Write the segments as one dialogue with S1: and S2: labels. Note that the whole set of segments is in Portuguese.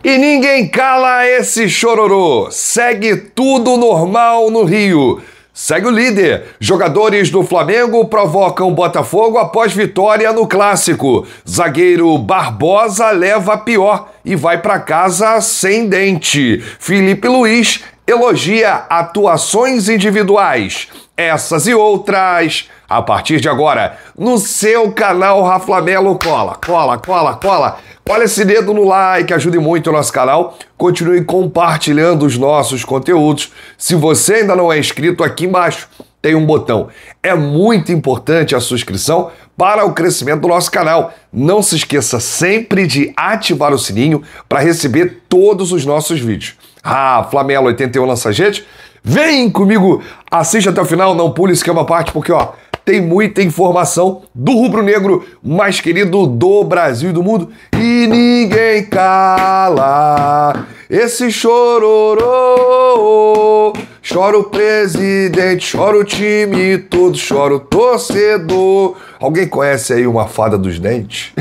S1: E ninguém cala esse chororô. Segue tudo normal no Rio. Segue o líder. Jogadores do Flamengo provocam Botafogo após vitória no Clássico. Zagueiro Barbosa leva a pior e vai para casa sem dente. Felipe Luiz elogia atuações individuais. Essas e outras, a partir de agora, no seu canal Raflamelo. Cola esse dedo no like, ajude muito o nosso canal. Continue compartilhando os nossos conteúdos. Se você ainda não é inscrito, aqui embaixo tem um botão. É muito importante a sua inscrição para o crescimento do nosso canal. Não se esqueça sempre de ativar o sininho para receber todos os nossos vídeos. Flamelo 81 lança gente. Vem comigo, assiste até o final, não pule esquema à parte, porque tem muita informação do rubro-negro mais querido do Brasil e do mundo. E ninguém cala esse chororô. Chora o presidente, chora o time todo, chora o torcedor. Alguém conhece aí uma fada dos dentes?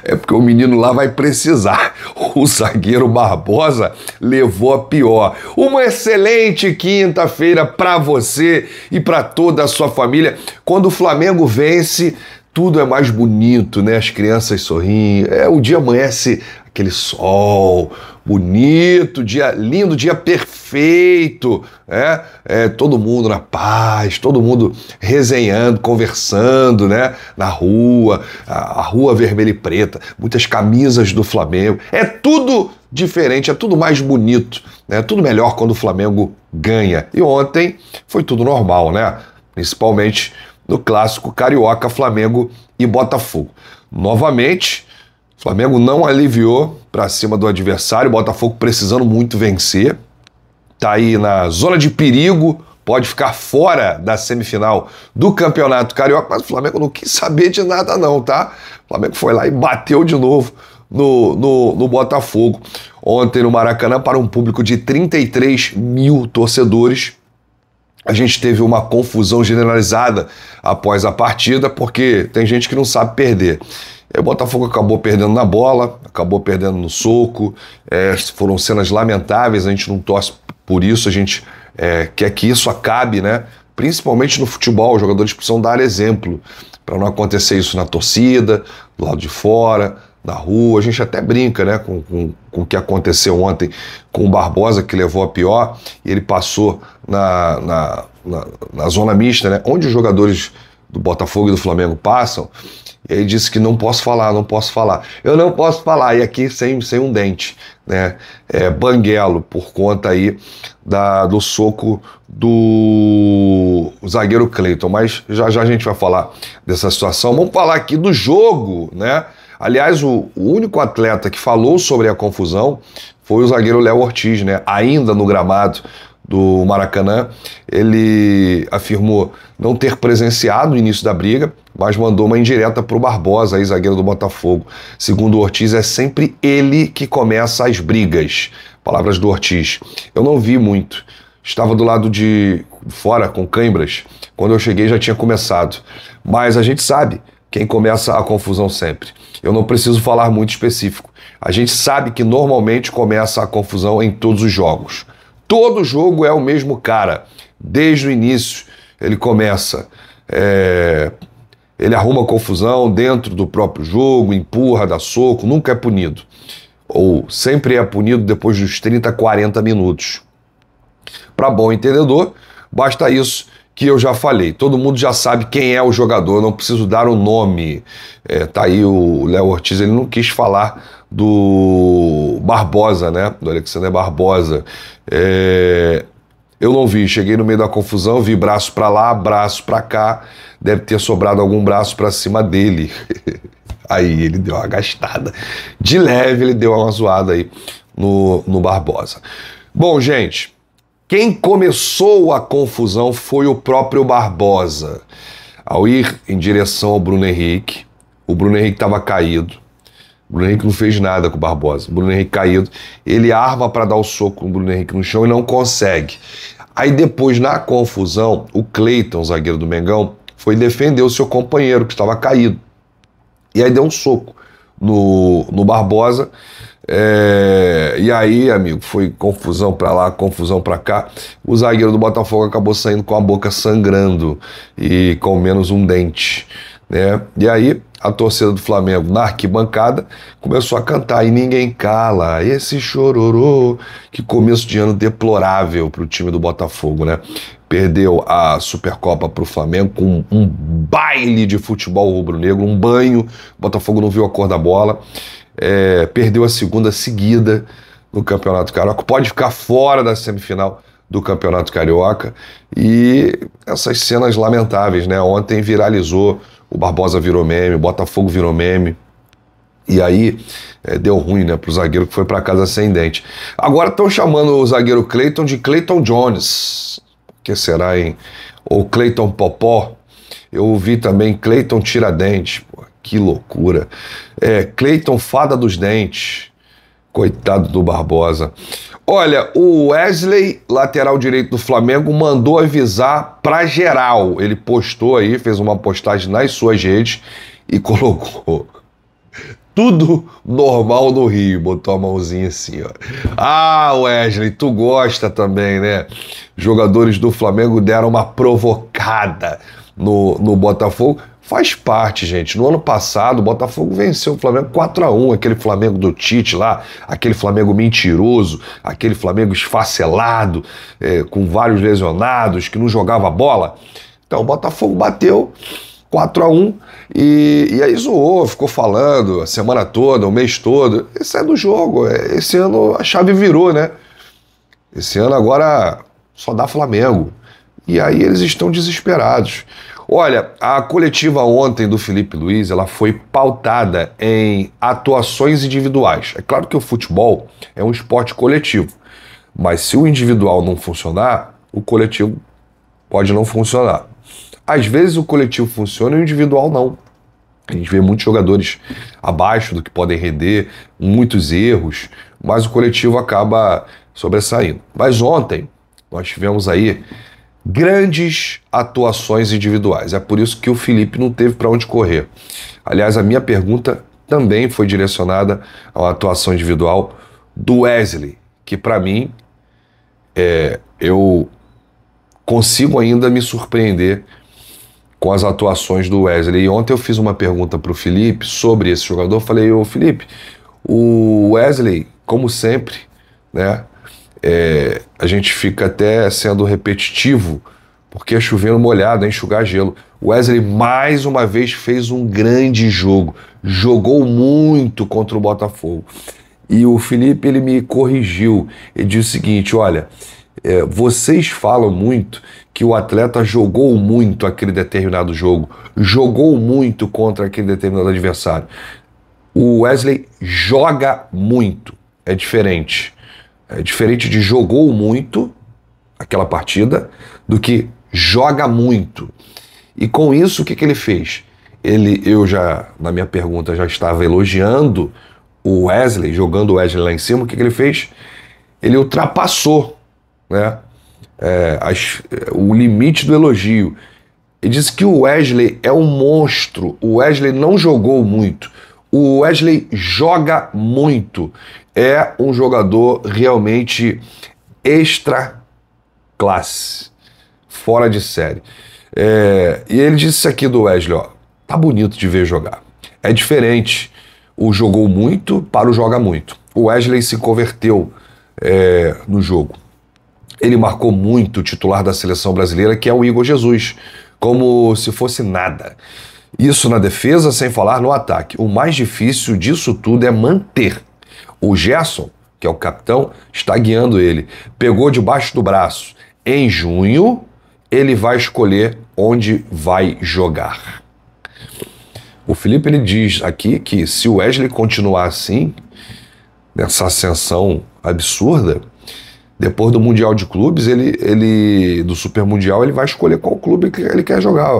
S1: É porque o menino lá vai precisar. O zagueiro Barbosa levou a pior. Uma excelente quinta-feira para você e para toda a sua família. Quando o Flamengo vence, tudo é mais bonito, né? As crianças sorriem, o dia amanhece aquele sol bonito, dia lindo, dia perfeito, todo mundo na paz, todo mundo resenhando, conversando, né? Na rua, a rua vermelha e preta, muitas camisas do Flamengo, é tudo diferente, é tudo mais bonito, né? Tudo melhor quando o Flamengo ganha. E ontem foi tudo normal, né? Principalmente no clássico carioca, Flamengo e Botafogo. Novamente, o Flamengo não aliviou para cima do adversário, o Botafogo precisando muito vencer. Tá aí na zona de perigo, pode ficar fora da semifinal do Campeonato Carioca, mas o Flamengo não quis saber de nada não, tá? O Flamengo foi lá e bateu de novo no Botafogo. Ontem no Maracanã, para um público de 33 mil torcedores, a gente teve uma confusão generalizada após a partida, porque tem gente que não sabe perder. O Botafogo acabou perdendo na bola, acabou perdendo no soco, foram cenas lamentáveis, a gente não torce por isso, a gente quer que isso acabe, né? Principalmente no futebol, os jogadores precisam dar exemplo, para não acontecer isso na torcida, do lado de fora, na rua. A gente até brinca, né, com o que aconteceu ontem com o Barbosa, que levou a pior, e ele passou na zona mista, né, onde os jogadores do Botafogo e do Flamengo passam. E ele disse que não posso falar. Eu não posso falar, e aqui sem um dente, né? Banguelo, por conta aí do soco do zagueiro Cleiton. Mas já a gente vai falar dessa situação. Vamos falar aqui do jogo, né? Aliás, o único atleta que falou sobre a confusão foi o zagueiro Léo Ortiz, né? Ainda no gramado do Maracanã, ele afirmou não ter presenciado o início da briga, mas mandou uma indireta para o Barbosa, aí, zagueiro do Botafogo. Segundo o Ortiz, é sempre ele que começa as brigas. Palavras do Ortiz. Eu não vi muito. Estava do lado de fora, com câimbras. Quando eu cheguei já tinha começado. Mas a gente sabe quem começa a confusão sempre. Eu não preciso falar muito específico. A gente sabe que normalmente começa a confusão em todos os jogos. Todo jogo é o mesmo cara. Desde o início ele começa, ele arruma confusão dentro do próprio jogo, empurra, dá soco, nunca é punido. Ou sempre é punido depois dos 30, 40 minutos. Para bom entendedor, basta isso que eu já falei. Todo mundo já sabe quem é o jogador, não preciso dar o nome. Tá aí o Léo Ortiz, ele não quis falar do Barbosa, né? Do Alexander Barbosa. Eu não vi, cheguei no meio da confusão, vi braço pra lá, braço pra cá, deve ter sobrado algum braço pra cima dele. Aí ele deu uma gastada. De leve ele deu uma zoada aí no Barbosa. Bom, gente, quem começou a confusão foi o próprio Barbosa. Ao ir em direção ao Bruno Henrique, o Bruno Henrique estava caído. O Bruno Henrique não fez nada com o Barbosa. O Bruno Henrique caído, ele arma para dar o soco no Bruno Henrique no chão e não consegue. Aí depois, na confusão, o Cleiton, zagueiro do Mengão, foi defender o seu companheiro que estava caído. E aí deu um soco no Barbosa. E aí, amigo, foi confusão pra lá, confusão pra cá. O zagueiro do Botafogo acabou saindo com a boca sangrando e com menos um dente, né? E aí, a torcida do Flamengo, na arquibancada, começou a cantar e ninguém cala. Esse chororô, que começo de ano deplorável pro time do Botafogo, né? Perdeu a Supercopa pro Flamengo com um baile de futebol rubro-negro, um banho. O Botafogo não viu a cor da bola. Perdeu a segunda seguida no Campeonato Carioca, pode ficar fora da semifinal do Campeonato Carioca, e essas cenas lamentáveis, né? Ontem viralizou, o Barbosa virou meme, o Botafogo virou meme, e aí deu ruim, né, pro zagueiro que foi para casa sem dente. Agora estão chamando o zagueiro Cleiton de Cleiton Jones, que será, hein? Ou Cleiton Popó. Eu ouvi também Cleiton Tiradentes. Pô, que loucura. Cleiton Fada dos Dentes. Coitado do Barbosa. Olha, o Wesley, lateral direito do Flamengo, mandou avisar pra geral. Ele postou aí, fez uma postagem nas suas redes e colocou: tudo normal no Rio. Botou a mãozinha assim, ó. Ah, Wesley, tu gosta também, né? Jogadores do Flamengo deram uma provocada no Botafogo. Faz parte, gente. No ano passado, o Botafogo venceu o Flamengo 4-1, aquele Flamengo do Tite lá, aquele Flamengo mentiroso, aquele Flamengo esfacelado, com vários lesionados, que não jogava bola. Então, o Botafogo bateu 4-1 e aí zoou, ficou falando a semana toda, o mês todo. Isso é do jogo. Esse ano a chave virou, né? Esse ano agora só dá Flamengo. E aí eles estão desesperados. Olha, a coletiva ontem do Felipe Luiz, ela foi pautada em atuações individuais. É claro que o futebol é um esporte coletivo, mas se o individual não funcionar, o coletivo pode não funcionar. Às vezes o coletivo funciona e o individual não. A gente vê muitos jogadores abaixo do que podem render, muitos erros, mas o coletivo acaba sobressaindo. Mas ontem nós tivemos aí grandes atuações individuais. É por isso que o Felipe não teve para onde correr. Aliás, a minha pergunta também foi direcionada a uma atuação individual do Wesley, que para mim eu consigo ainda me surpreender com as atuações do Wesley. E ontem eu fiz uma pergunta para o Felipe sobre esse jogador. Falei: ô Felipe, o Wesley, como sempre, né? A gente fica até sendo repetitivo, porque é chovendo molhado, é enxugar gelo. O Wesley mais uma vez fez um grande jogo, jogou muito contra o Botafogo. E o Felipe, ele me corrigiu, ele disse o seguinte: olha, vocês falam muito que o atleta jogou muito aquele determinado jogo, jogou muito contra aquele determinado adversário. O Wesley joga muito, é diferente. É diferente de jogou muito aquela partida do que joga muito. E com isso, o que ele fez? Eu já, na minha pergunta, já estava elogiando o Wesley, jogando o Wesley lá em cima. O que ele fez? Ele ultrapassou, né, o limite do elogio. Ele disse que o Wesley é um monstro. O Wesley não jogou muito. O Wesley joga muito. É um jogador realmente extra classe, fora de série. E ele disse isso aqui do Wesley: ó, tá bonito de ver jogar. É diferente o jogou muito para o joga muito. O Wesley se converteu no jogo. Ele marcou muito o titular da seleção brasileira, que é o Igor Jesus, como se fosse nada. Isso na defesa, sem falar no ataque. O mais difícil disso tudo é manter. O Gerson, que é o capitão, está guiando ele. Pegou debaixo do braço. Em junho, ele vai escolher onde vai jogar. O Felipe, ele diz aqui que se o Wesley continuar assim, nessa ascensão absurda, depois do Mundial de Clubes, do Super Mundial, ele vai escolher qual clube que ele quer jogar.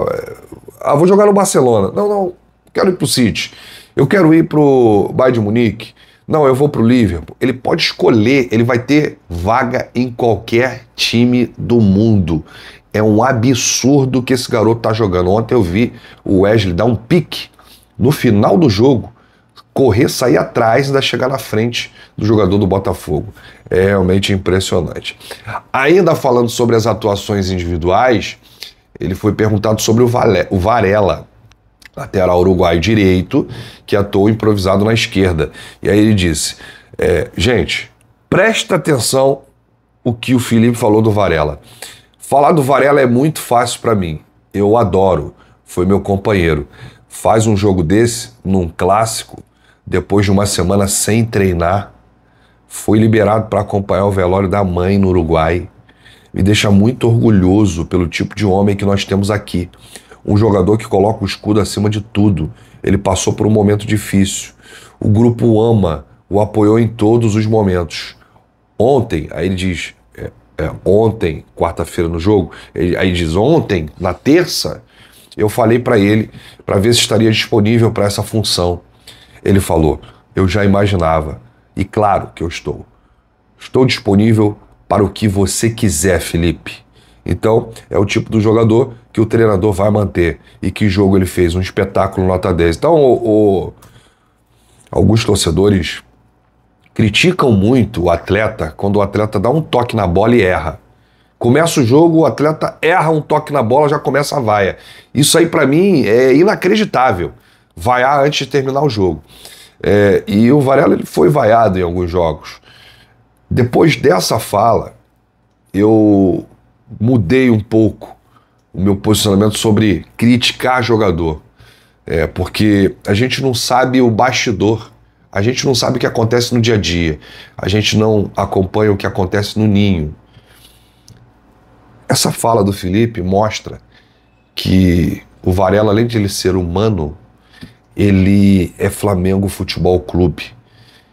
S1: Vou jogar no Barcelona. Não, quero ir pro City. Eu quero ir pro Bayern de Munique. Não, eu vou pro Liverpool. Ele pode escolher, ele vai ter vaga em qualquer time do mundo. É um absurdo que esse garoto tá jogando. Ontem eu vi o Wesley dar um pique no final do jogo, correr, sair atrás e ainda chegar na frente do jogador do Botafogo. É realmente impressionante. Ainda falando sobre as atuações individuais, ele foi perguntado sobre o Varela, lateral uruguaio direito, que atuou improvisado na esquerda. E aí ele disse, gente, presta atenção o que o Felipe falou do Varela. Falar do Varela é muito fácil para mim. Eu adoro. Foi meu companheiro. Faz um jogo desse, num clássico, depois de uma semana sem treinar, foi liberado para acompanhar o velório da mãe no Uruguai. Me deixa muito orgulhoso pelo tipo de homem que nós temos aqui. Um jogador que coloca o escudo acima de tudo. Ele passou por um momento difícil. O grupo ama, o apoiou em todos os momentos. Ontem, aí ele diz, ontem, quarta-feira no jogo, aí diz, ontem, na terça, eu falei para ele, para ver se estaria disponível para essa função. Ele falou, eu já imaginava, e claro que eu estou. Estou disponível para o que você quiser, Felipe. Então, é o tipo do jogador que o treinador vai manter. E que jogo ele fez? Um espetáculo nota 10. Então, alguns torcedores criticam muito o atleta quando o atleta dá um toque na bola e erra. Começa o jogo, o atleta erra um toque na bola, já começa a vaia. Isso aí, para mim, é inacreditável. Vaiar antes de terminar o jogo. E o Varela ele foi vaiado em alguns jogos. Depois dessa fala, eu mudei um pouco o meu posicionamento sobre criticar jogador. Porque a gente não sabe o bastidor, a gente não sabe o que acontece no dia a dia, a gente não acompanha o que acontece no ninho. Essa fala do Felipe mostra que o Varela, além de ele ser humano, ele é Flamengo Futebol Clube.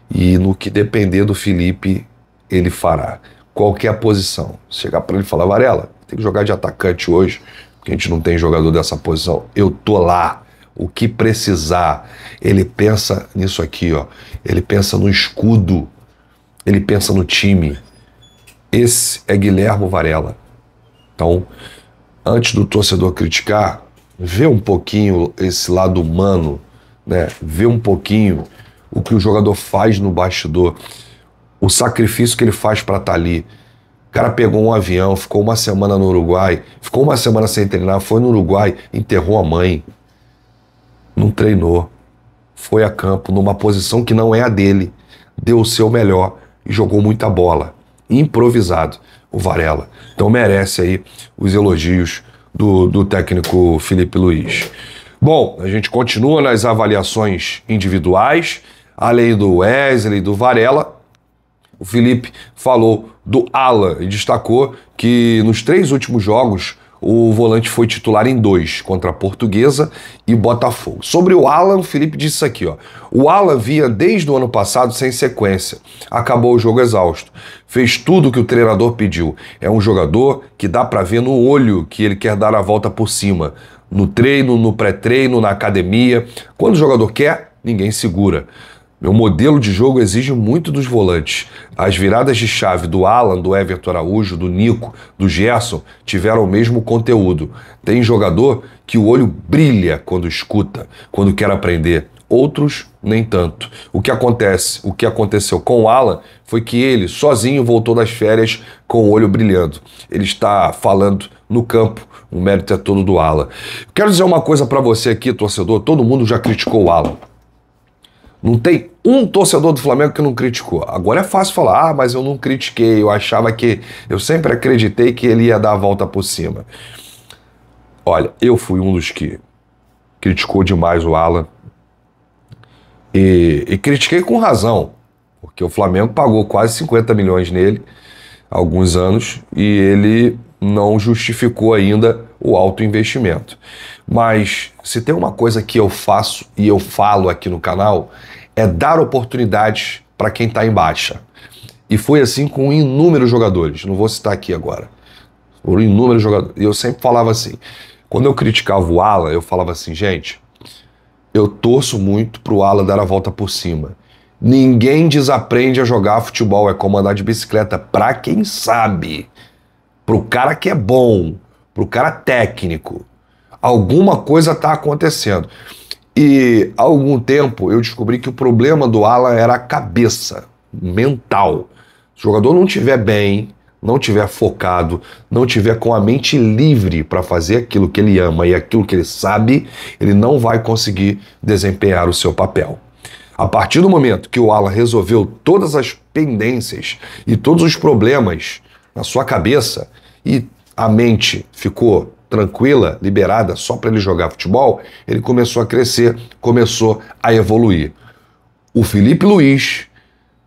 S1: E no que depender do Felipe, ele fará. Qualquer posição. Chegar para ele e falar, Varela, tem que jogar de atacante hoje, porque a gente não tem jogador dessa posição. Eu tô lá. O que precisar. Ele pensa nisso aqui, ó. Ele pensa no escudo. Ele pensa no time. Esse é Guilherme Varela. Então, antes do torcedor criticar, vê um pouquinho esse lado humano, né? Vê um pouquinho o que o jogador faz no bastidor, o sacrifício que ele faz para estar ali. O cara pegou um avião, ficou uma semana no Uruguai, ficou uma semana sem treinar, foi no Uruguai, enterrou a mãe, não treinou, foi a campo numa posição que não é a dele, deu o seu melhor e jogou muita bola, improvisado, o Varela. Então merece aí os elogios do técnico Felipe Luiz. Bom, a gente continua nas avaliações individuais, além do Wesley, do Varela. O Felipe falou do Alan e destacou que nos 3 últimos jogos o volante foi titular em 2, contra a Portuguesa e Botafogo. Sobre o Alan, o Felipe disse isso aqui, ó. O Alan vinha desde o ano passado sem sequência. Acabou o jogo exausto. Fez tudo o que o treinador pediu. É um jogador que dá pra ver no olho que ele quer dar a volta por cima. No treino, no pré-treino, na academia. Quando o jogador quer, ninguém segura. Meu modelo de jogo exige muito dos volantes. As viradas de chave do Alan, do Everton Araújo, do Nico, do Gerson tiveram o mesmo conteúdo. Tem jogador que o olho brilha quando escuta, quando quer aprender. Outros, nem tanto. O que aconteceu com o Alan foi que ele, sozinho, voltou das férias com o olho brilhando. Ele está falando no campo, o mérito é todo do Alan. Quero dizer uma coisa para você aqui, torcedor, todo mundo já criticou o Alan. Não tem um torcedor do Flamengo que não criticou. Agora é fácil falar, mas eu não critiquei, eu sempre acreditei que ele ia dar a volta por cima. Olha, eu fui um dos que criticou demais o Alan e critiquei com razão, porque o Flamengo pagou quase 50 milhões nele há alguns anos e ele não justificou ainda o alto investimento. Mas se tem uma coisa que eu faço e eu falo aqui no canal, é dar oportunidades para quem está em baixa. E foi assim com inúmeros jogadores, não vou citar aqui agora. Foram inúmeros jogadores. E eu sempre falava assim, quando eu criticava o Alan, eu falava assim, gente, eu torço muito pro Alan dar a volta por cima. Ninguém desaprende a jogar futebol, é como andar de bicicleta, para quem sabe. Pro cara que é bom, pro cara técnico. Alguma coisa está acontecendo. E há algum tempo eu descobri que o problema do Alan era a cabeça mental. Se o jogador não estiver bem, não estiver focado, não estiver com a mente livre para fazer aquilo que ele ama e aquilo que ele sabe, ele não vai conseguir desempenhar o seu papel. A partir do momento que o Alan resolveu todas as pendências e todos os problemas na sua cabeça e a mente ficou tranquila, liberada só para ele jogar futebol, ele começou a crescer, começou a evoluir. O Filipe Luís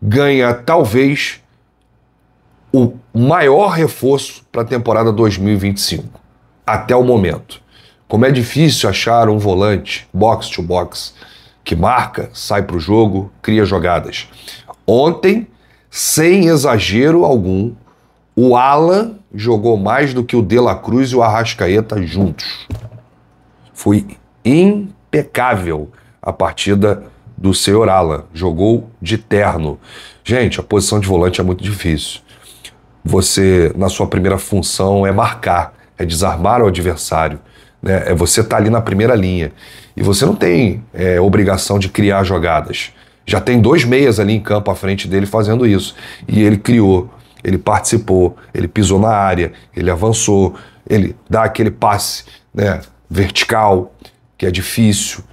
S1: ganha talvez o maior reforço para a temporada 2025, até o momento. Como é difícil achar um volante box to box que marca, sai para o jogo, cria jogadas. Ontem, sem exagero algum, o Alan jogou mais do que o De La Cruz e o Arrascaeta juntos. Foi impecável a partida do senhor Alan. Jogou de terno. Gente, a posição de volante é muito difícil. Você, na sua primeira função, é marcar, é desarmar o adversário, né? É você estar ali na primeira linha. E você não tem obrigação de criar jogadas. Já tem 2 meias ali em campo à frente dele fazendo isso. E ele criou, ele participou, ele pisou na área, ele avançou, ele dá aquele passe, né, vertical, que é difícil.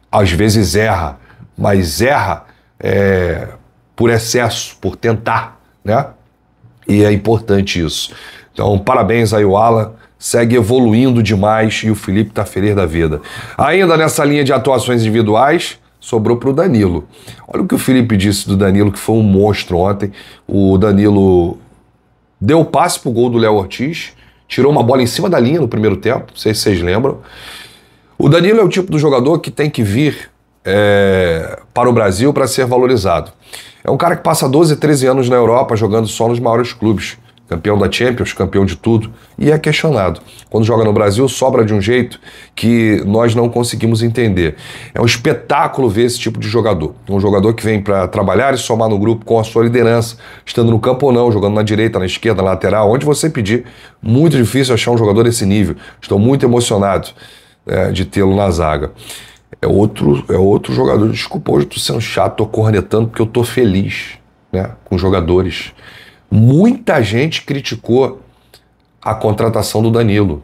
S1: Às vezes erra, mas erra por excesso, por tentar, né? E é importante isso. Então, parabéns aí o Alan, segue evoluindo demais e o Filipe tá feliz da vida. Ainda nessa linha de atuações individuais, sobrou pro Danilo. Olha o que o Filipe disse do Danilo, que foi um monstro ontem. O Danilo deu o passe pro gol do Léo Ortiz, tirou uma bola em cima da linha no primeiro tempo, não sei se vocês lembram. O Danilo é o tipo do jogador que tem que vir para o Brasil para ser valorizado. É um cara que passa 12, 13 anos na Europa jogando só nos maiores clubes. Campeão da Champions, campeão de tudo, e é questionado. Quando joga no Brasil, sobra de um jeito que nós não conseguimos entender. É um espetáculo ver esse tipo de jogador. Um jogador que vem para trabalhar e somar no grupo com a sua liderança, estando no campo ou não, jogando na direita, na esquerda, na lateral, onde você pedir. Muito difícil achar um jogador desse nível. Estou muito emocionado de tê-lo na zaga. É outro jogador. Desculpa, hoje eu tô sendo chato, tô cornetando porque eu tô feliz, né, com jogadores. Muita gente criticou a contratação do Danilo,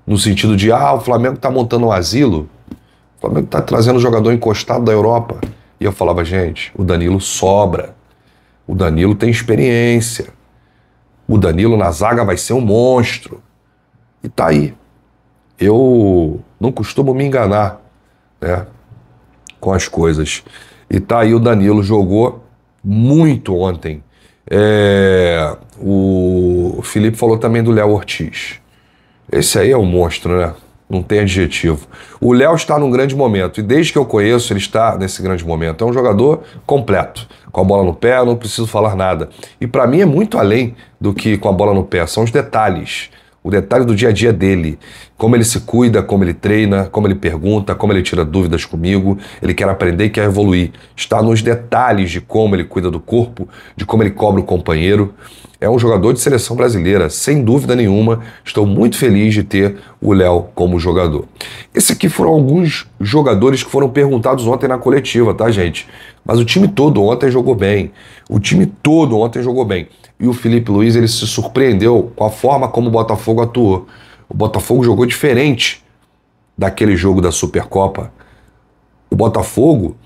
S1: no sentido de, o Flamengo tá montando um asilo, o Flamengo tá trazendo jogador encostado da Europa. E eu falava, gente, o Danilo sobra, o Danilo tem experiência, o Danilo na zaga vai ser um monstro. E tá aí. Eu não costumo me enganar, né, com as coisas. E tá aí, o Danilo jogou muito ontem. O Filipe falou também do Léo Ortiz. Esse aí é um monstro, né? Não tem adjetivo. O Léo está num grande momento, e desde que eu conheço, ele está nesse grande momento. É um jogador completo, com a bola no pé, eu não preciso falar nada. E para mim é muito além do que com a bola no pé, são os detalhes. O detalhe do dia a dia dele, como ele se cuida, como ele treina, como ele pergunta, como ele tira dúvidas comigo, ele quer aprender e quer evoluir. Está nos detalhes de como ele cuida do corpo, de como ele cobra o companheiro. É um jogador de seleção brasileira, sem dúvida nenhuma. Estou muito feliz de ter o Léo como jogador. Esses aqui foram alguns jogadores que foram perguntados ontem na coletiva, tá, gente? Mas o time todo ontem jogou bem. O time todo ontem jogou bem. E o Filipe Luís, ele se surpreendeu com a forma como o Botafogo atuou. O Botafogo jogou diferente daquele jogo da Supercopa. O Botafogo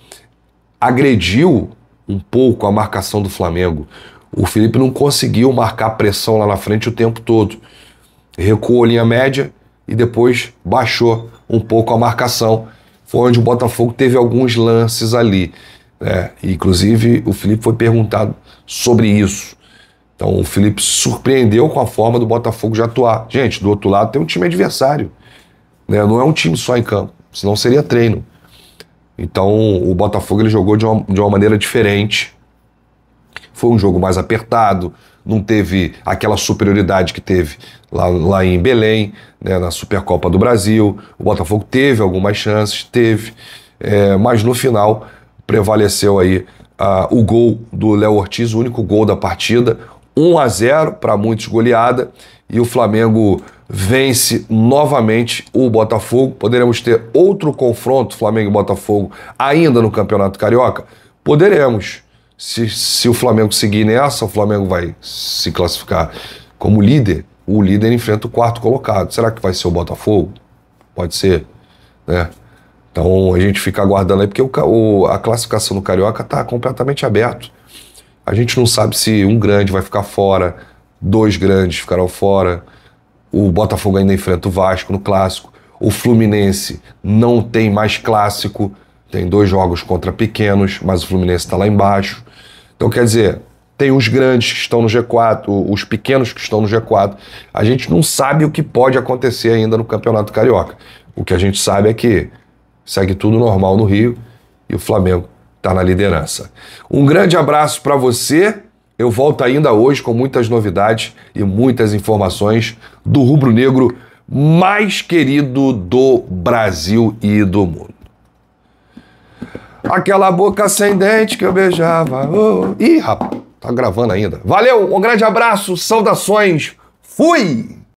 S1: agrediu um pouco a marcação do Flamengo. O Filipe não conseguiu marcar pressão lá na frente o tempo todo. Recuou linha média e depois baixou um pouco a marcação. Foi onde o Botafogo teve alguns lances ali, né? Inclusive, o Filipe foi perguntado sobre isso. Então, o Filipe se surpreendeu com a forma do Botafogo de atuar. Gente, do outro lado tem um time adversário, né? Não é um time só em campo, senão seria treino. Então, o Botafogo ele jogou de uma maneira diferente. Foi um jogo mais apertado, não teve aquela superioridade que teve lá em Belém, né, na Supercopa do Brasil. O Botafogo teve algumas chances, mas no final prevaleceu aí o gol do Léo Ortiz, o único gol da partida, 1-0, para muitos goleada, e o Flamengo vence novamente o Botafogo. Poderemos ter outro confronto, Flamengo e Botafogo, ainda no Campeonato Carioca? Poderemos. Se o Flamengo seguir nessa, o Flamengo vai se classificar como líder. O líder enfrenta o quarto colocado. Será que vai ser o Botafogo? Pode ser, né? Então a gente fica aguardando aí, porque a classificação no Carioca está completamente aberto. A gente não sabe se um grande vai ficar fora, 2 grandes ficarão fora. O Botafogo ainda enfrenta o Vasco no clássico. O Fluminense não tem mais clássico, tem 2 jogos contra pequenos, mas o Fluminense está lá embaixo. Então quer dizer, tem os grandes que estão no G4, os pequenos que estão no G4. A gente não sabe o que pode acontecer ainda no Campeonato Carioca. O que a gente sabe é que segue tudo normal no Rio e o Flamengo está na liderança. Um grande abraço para você. Eu volto ainda hoje com muitas novidades e muitas informações do rubro-negro mais querido do Brasil e do mundo. Aquela boca sem dente que eu beijava. Oh. Ih, rapaz, tá gravando ainda. Valeu, um grande abraço, saudações, fui!